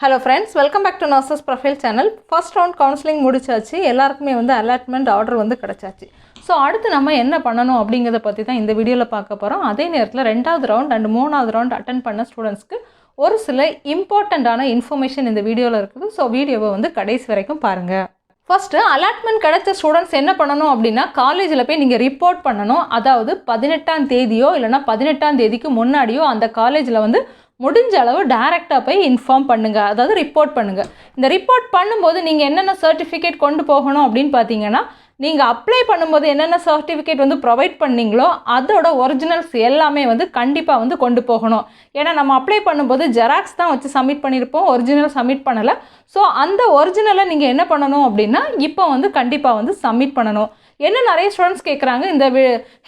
Hello friends, welcome back to Nurses Profile channel. First round counseling முடிச்சாச்சு. எல்லாருக்குமே வந்து allotment order வந்து கிடைச்சாச்சு. ஸோ அடுத்து நம்ம என்ன பண்ணணும் அப்படிங்கிறத பற்றி தான் இந்த வீடியோவில் பார்க்க போகிறோம். அதே நேரத்தில் 2வது ரவுண்ட் அண்ட் 3வது ரவுண்ட் அட்டன் பண்ண ஸ்டூடெண்ட்ஸ்க்கு ஒரு சில இம்பார்ட்டண்ட்டான இன்ஃபர்மேஷன் இந்த வீடியோவில் இருக்குது. ஸோ வீடியோவை வந்து கடைசி வரைக்கும் பாருங்கள். ஃபஸ்ட்டு அலாட்மெண்ட் கிடைச்ச ஸ்டூடெண்ட்ஸ் என்ன பண்ணணும் அப்படின்னா, காலேஜில் போய் நீங்கள் ரிப்போர்ட் பண்ணணும். அதாவது 18ஆம் தேதியோ இல்லைனா 18ஆம் தேதிக்கு முன்னாடியோ அந்த காலேஜில் வந்து முடிஞ்ச அளவு டைரெக்டாக போய் இன்ஃபார்ம் பண்ணுங்கள், அதாவது ரிப்போர்ட் பண்ணுங்கள். இந்த ரிப்போர்ட் பண்ணும்போது நீங்கள் என்னென்ன சர்டிஃபிகேட் கொண்டு போகணும் அப்படின்னு பார்த்தீங்கன்னா, நீங்கள் அப்ளை பண்ணும்போது என்னென்ன சர்டிஃபிகேட் வந்து ப்ரொவைட் பண்ணிங்களோ அதோட ஒரிஜினல்ஸ் எல்லாமே வந்து கண்டிப்பாக வந்து கொண்டு போகணும். ஏன்னா நம்ம அப்ளை பண்ணும்போது ஜெராக்ஸ் தான் வச்சு சப்மிட் பண்ணியிருப்போம், ஒரிஜினல் சப்மிட் பண்ணலை. ஸோ அந்த ஒரிஜினலை நீங்கள் என்ன பண்ணணும் அப்படின்னா இப்போ வந்து கண்டிப்பாக வந்து சப்மிட் பண்ணணும். என்ன நிறைய ஸ்டூடெண்ட்ஸ் கேட்குறாங்க, இந்த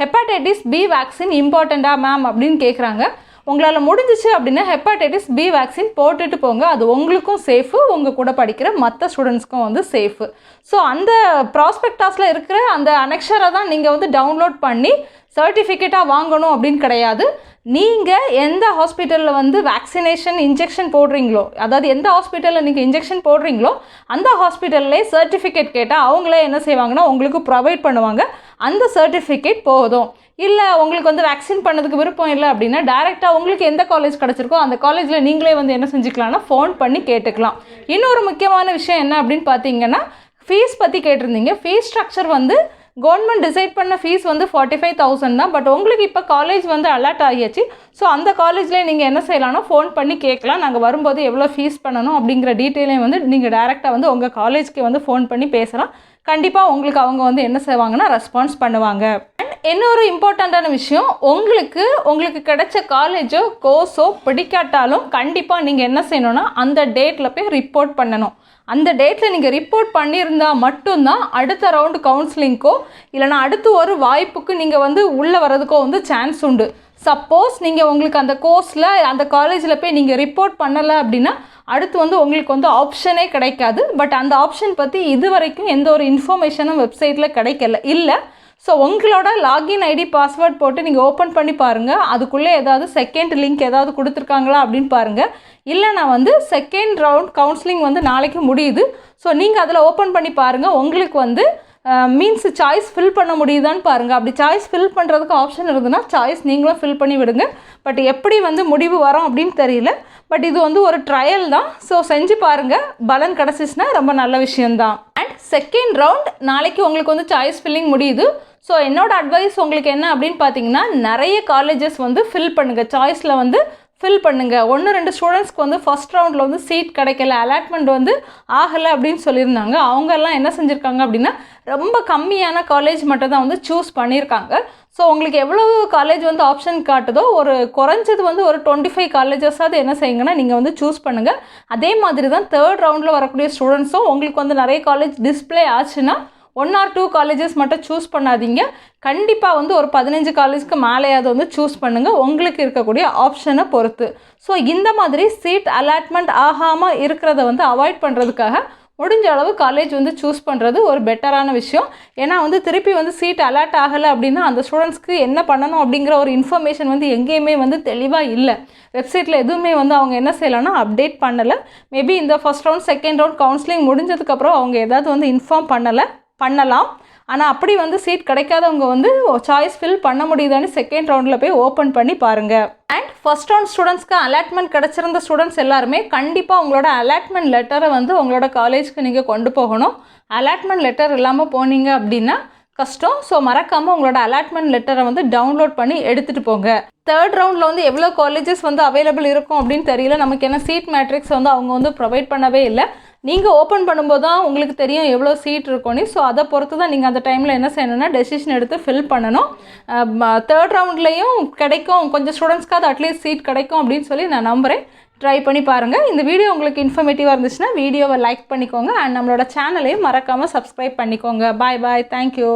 ஹெப்பாடைட்டிஸ் பி வேக்சின் இம்பார்ட்டண்ட்டா மேம் அப்படின்னு கேட்குறாங்க. உங்களால் முடிஞ்சிச்சு அப்படின்னா ஹெப்பாடைட்டிஸ் பி வேக்சின் போட்டுட்டு போங்க. அது உங்களுக்கும் சேஃபு, உங்கள் கூட படிக்கிற மற்ற ஸ்டூடெண்ட்ஸ்க்கும் வந்து சேஃபு. ஸோ அந்த ப்ராஸ்பெக்டாஸில் இருக்கிற அந்த அனெக்ஷரை தான் நீங்கள் வந்து டவுன்லோட் பண்ணி சர்டிஃபிகேட்டாக வாங்கணும் அப்படின்னு கிடையாது. நீங்கள் எந்த ஹாஸ்பிட்டலில் வந்து வேக்சினேஷன் இன்ஜெக்ஷன் போடுறீங்களோ, அதாவது எந்த ஹாஸ்பிட்டலில் நீங்கள் இன்ஜெக்ஷன் போடுறீங்களோ அந்த ஹாஸ்பிட்டல்லே சர்டிஃபிகேட் கேட்டால் அவங்களே என்ன செய்வாங்கன்னா உங்களுக்கு ப்ரொவைட் பண்ணுவாங்க. அந்த சர்டிஃபிகேட் போதும். இல்லை உங்களுக்கு வந்து வேக்சின் பண்ணதுக்கு விருப்பம் இல்லை அப்படின்னா டைரெக்டாக உங்களுக்கு எந்த காலேஜ் கிடச்சிருக்கோ அந்த காலேஜில் நீங்களே வந்து என்ன செஞ்சுக்கலாம்னா ஃபோன் பண்ணி கேட்டுக்கலாம். இன்னொரு முக்கியமான விஷயம் என்ன அப்படின்னு பார்த்தீங்கன்னா, ஃபீஸ் பற்றி கேட்டிருந்தீங்க. ஃபீஸ் ஸ்ட்ரக்சர் வந்து கவர்மெண்ட் டிசைட் பண்ண ஃபீஸ் வந்து 45,000 தான். பட் உங்களுக்கு இப்போ காலேஜ் வந்து அலர்ட் ஆகியாச்சு. ஸோ அந்த காலேஜ்லேயே நீங்கள் என்ன செய்யலாம்னா ஃபோன் பண்ணி கேட்கலாம். நாங்கள் வரும்போது எவ்வளோ ஃபீஸ் பண்ணணும் அப்படிங்கிற டீட்டெயிலையும் வந்து நீங்கள் டேரெக்டாக வந்து உங்கள் காலேஜ்க்கு வந்து ஃபோன் பண்ணி பேசலாம். கண்டிப்பாக உங்களுக்கு அவங்க வந்து என்ன செய்வாங்கன்னா ரெஸ்பான்ஸ் பண்ணுவாங்க. அண்ட் இன்னொரு இம்பார்ட்டண்ட்டான விஷயம், உங்களுக்கு கிடைச்ச காலேஜோ கோர்ஸோ பிடிக்காட்டாலும் கண்டிப்பாக நீங்கள் என்ன செய்யணும்னா அந்த டேட்டில் போய் ரிப்போர்ட் பண்ணணும். அந்த டேட்டில் நீங்கள் ரிப்போர்ட் பண்ணியிருந்தால் மட்டும்தான் அடுத்த ரவுண்டு கவுன்சிலிங்க்கோ இல்லைனா அடுத்து ஒரு வாய்ப்புக்கு நீங்கள் வந்து உள்ளே வர்றதுக்கோ வந்து சான்ஸ் உண்டு. சப்போஸ் நீங்கள் உங்களுக்கு அந்த கோர்ஸில் அந்த காலேஜில் போய் நீங்கள் ரிப்போர்ட் பண்ணலை அப்படின்னா அடுத்து வந்து உங்களுக்கு வந்து ஆப்ஷனே கிடைக்காது. பட் அந்த ஆப்ஷன் பற்றி இது வரைக்கும் எந்த ஒரு இன்ஃபர்மேஷனும் வெப்சைட்டில் கிடைக்கல இல்லை. ஸோ உங்களோட லாகின் ஐடி பாஸ்வேர்ட் போட்டு நீங்கள் ஓப்பன் பண்ணி பாருங்கள். அதுக்குள்ளே ஏதாவது செகண்ட் லிங்க் ஏதாவது கொடுத்துருக்காங்களா அப்படின்னு பாருங்கள். இல்லைனா வந்து செகண்ட் ரவுண்ட் கவுன்சிலிங் வந்து நாளைக்கு முடியுது. ஸோ நீங்கள் அதில் ஓப்பன் பண்ணி பாருங்கள். உங்களுக்கு வந்து மீன்ஸ் சாய்ஸ் ஃபில் பண்ண முடியுதான்னு பாருங்கள். அப்படி சாய்ஸ் ஃபில் பண்ணுறதுக்கு ஆப்ஷன் இருந்ததுன்னா சாய்ஸ் நீங்களும் ஃபில் பண்ணி விடுங்க. பட் எப்படி வந்து முடிவு வரும் அப்படின்னு தெரியல. பட் இது வந்து ஒரு ட்ரையல் தான். ஸோ செஞ்சு பாருங்கள். பலன் கிடச்சிச்சுன்னா ரொம்ப நல்ல விஷயந்தான். அண்ட் செகண்ட் ரவுண்ட் நாளைக்கு உங்களுக்கு வந்து சாய்ஸ் ஃபில்லிங் முடியுது. ஸோ என்னோடய அட்வைஸ் உங்களுக்கு என்ன அப்படின்னு பார்த்தீங்கன்னா, நிறைய காலேஜஸ் வந்து ஃபில் பண்ணுங்கள். சாய்ஸில் வந்து ஃபில் பண்ணுங்கள். 1-2 ஸ்டூடெண்ட்ஸ்க்கு வந்து ஃபஸ்ட் ரவுண்டில் வந்து சீட் கிடைக்கல, அலாட்மெண்ட் வந்து ஆகலை அப்படின்னு சொல்லியிருந்தாங்க. அவங்கெல்லாம் என்ன செஞ்சுருக்காங்க அப்படின்னா ரொம்ப கம்மியான காலேஜ் மட்டும் தான் வந்து சூஸ் பண்ணியிருக்காங்க. ஸோ உங்களுக்கு எவ்வளோ காலேஜ் வந்து ஆப்ஷன் காட்டுதோ ஒரு குறைஞ்சது வந்து ஒரு 25 காலேஜஸாவது என்ன செய்யுங்கன்னா நீங்கள் வந்து சூஸ் பண்ணுங்கள். அதே மாதிரி தான் தேர்ட் ரவுண்டில் வரக்கூடிய ஸ்டூடெண்ட்ஸும் உங்களுக்கு வந்து நிறைய காலேஜ் டிஸ்பிளே ஆச்சுன்னா 1 or 2 காலேஜஸ் மட்டும் சூஸ் பண்ணாதீங்க. கண்டிப்பாக வந்து ஒரு 15 காலேஜுக்கு மேலேயாவது வந்து சூஸ் பண்ணுங்கள், உங்களுக்கு இருக்கக்கூடிய ஆப்ஷனை பொறுத்து. ஸோ இந்த மாதிரி சீட் அலாட்மெண்ட் ஆகாமல் இருக்கிறத வந்து அவாய்ட் பண்ணுறதுக்காக முடிஞ்ச அளவு காலேஜ் வந்து சூஸ் பண்ணுறது ஒரு பெட்டரான விஷயம். ஏன்னா வந்து திருப்பி வந்து சீட் அலாட் ஆகலை அப்படின்னா அந்த ஸ்டூடெண்ட்ஸ்க்கு என்ன பண்ணணும் அப்படிங்கிற ஒரு இன்ஃபர்மேஷன் வந்து எங்கேயுமே வந்து தெளிவாக இல்லை. வெப்சைட்டில் எதுவுமே வந்து அவங்க என்ன செய்யலாம்னா அப்டேட் பண்ணலை. மேபி இந்த first round second round counselling முடிஞ்சதுக்கப்புறம் அவங்க ஏதாவது வந்து இன்ஃபார்ம் பண்ணலாம். ஆனால் அப்படி வந்து சீட் கிடைக்காதவங்க வந்து சாய்ஸ் ஃபில் பண்ண முடியுதான்னு செகண்ட் ரவுண்டில் போய் ஓப்பன் பண்ணி பாருங்கள். அண்ட் ஃபஸ்ட் ரவுண்ட் ஸ்டூடெண்ட்ஸ்க்கு அலாட்மெண்ட் கிடச்சிருந்த ஸ்டூடெண்ட்ஸ் எல்லாருமே கண்டிப்பாக உங்களோட அலாட்மெண்ட் லெட்டரை வந்து உங்களோட காலேஜ்க்கு நீங்கள் கொண்டு போகணும். அலாட்மெண்ட் லெட்டர் இல்லாமல் போனீங்க அப்படின்னா கஷ்டம். ஸோ மறக்காமல் உங்களோட அலாட்மெண்ட் லெட்டரை வந்து டவுன்லோட் பண்ணி எடுத்துகிட்டு போங்க. தேர்ட் ரவுண்டில் வந்து எவ்வளோ காலேஜஸ் வந்து அவைலபிள் இருக்கும் அப்படின்னு தெரியல. நமக்கு என்ன சீட் மேட்ரிக்ஸ் வந்து அவங்க வந்து ப்ரொவைட் பண்ணவே இல்லை. நீங்கள் ஓப்பன் பண்ணும்போது தான் உங்களுக்கு தெரியும் எவ்வளோ சீட் இருக்கும்னு. ஸோ அதை பொறுத்து தான் நீங்கள் அந்த டைமில் என்ன செய்யணும்னா டெசிஷன் எடுத்து ஃபில் பண்ணணும். தேர்ட் ரவுண்ட்லேயும் கிடைக்கும், கொஞ்சம் ஸ்டூடெண்ட்ஸ்க்கு அது அட்லீஸ்ட் சீட் கிடைக்கும் அப்படின்னு சொல்லி நான் நம்புகிறேன். ட்ரை பண்ணி பாருங்கள். இந்த வீடியோ உங்களுக்கு இன்ஃபர்மேட்டிவாக இருந்துச்சுன்னா வீடியோவை லைக் பண்ணிக்கோங்க. அண்ட் நம்மளோட சேனலையும் மறக்காமல் சப்ஸ்கிரைப் பண்ணிக்கோங்க. பாய் பாய், தேங்க்யூ.